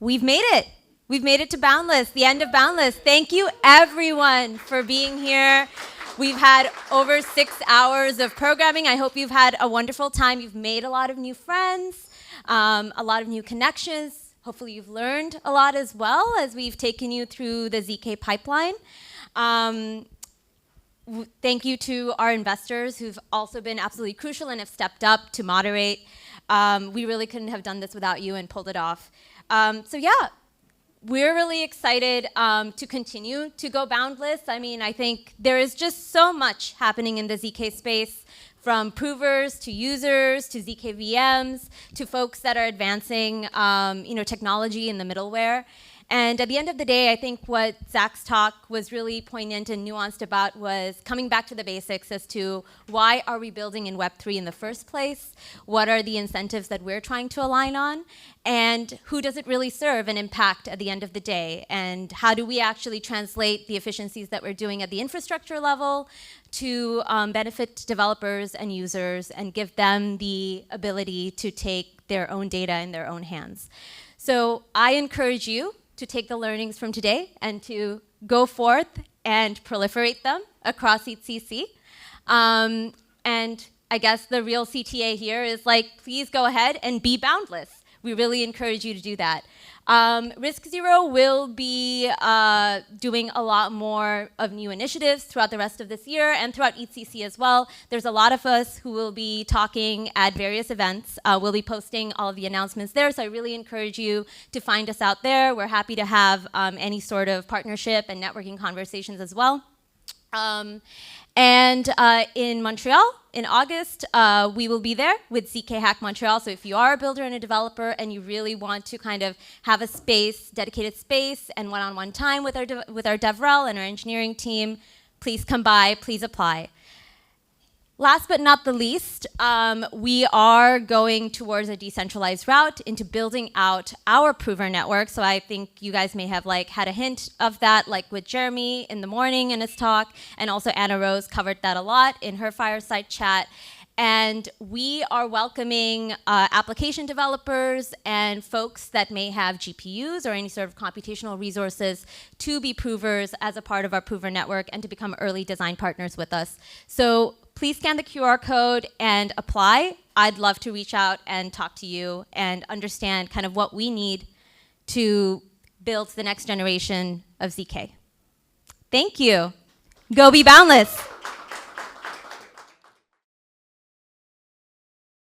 we've made it. We've made it to Boundless, the end of Boundless. Thank you, everyone, for being here. We've had over 6 hours of programming. I hope you've had a wonderful time. You've made a lot of new friends, a lot of new connections. Hopefully you've learned a lot as well as we've taken you through the ZK pipeline. Thank you to our investors who've also been absolutely crucial and have stepped up to moderate. We really couldn't have done this without you and pulled it off. So yeah, we're really excited to continue to go boundless. I mean, I think there is just so much happening in the ZK space, from provers to users to ZK VMs to folks that are advancing technology in the middleware. And at the end of the day, I think what Zach's talk was really poignant and nuanced about was coming back to the basics as to why are we building in Web3 in the first place? What are the incentives that we're trying to align on? And who does it really serve and impact at the end of the day? And how do we actually translate the efficiencies that we're doing at the infrastructure level to benefit developers and users and give them the ability to take their own data in their own hands? So I encourage you to take the learnings from today and to go forth and proliferate them across EthCC. And I guess the real CTA here is like, please go ahead and be boundless. We really encourage you to do that. RISC Zero will be doing a lot more of new initiatives throughout the rest of this year and throughout EthCC as well. There's a lot of us who will be talking at various events. We'll be posting all of the announcements there, so I really encourage you to find us out there. We're happy to have any sort of partnership and networking conversations as well. In Montreal, in August, we will be there with ZK Hack Montreal. So if you are a builder and a developer and you really want to kind of have a space, dedicated space, and one-on-one time with our DevRel and our engineering team, please come by, please apply. Last but not the least, we are going towards a decentralized route into building out our prover network. So I think you guys may have had a hint of that, like with Jeremy in the morning in his talk, and also Anna Rose covered that a lot in her fireside chat. And we are welcoming application developers and folks that may have GPUs or any sort of computational resources to be provers as a part of our prover network and to become early design partners with us. So please scan the QR code and apply. I'd love to reach out and talk to you and understand kind of what we need to build the next generation of ZK. Thank you. Go be boundless.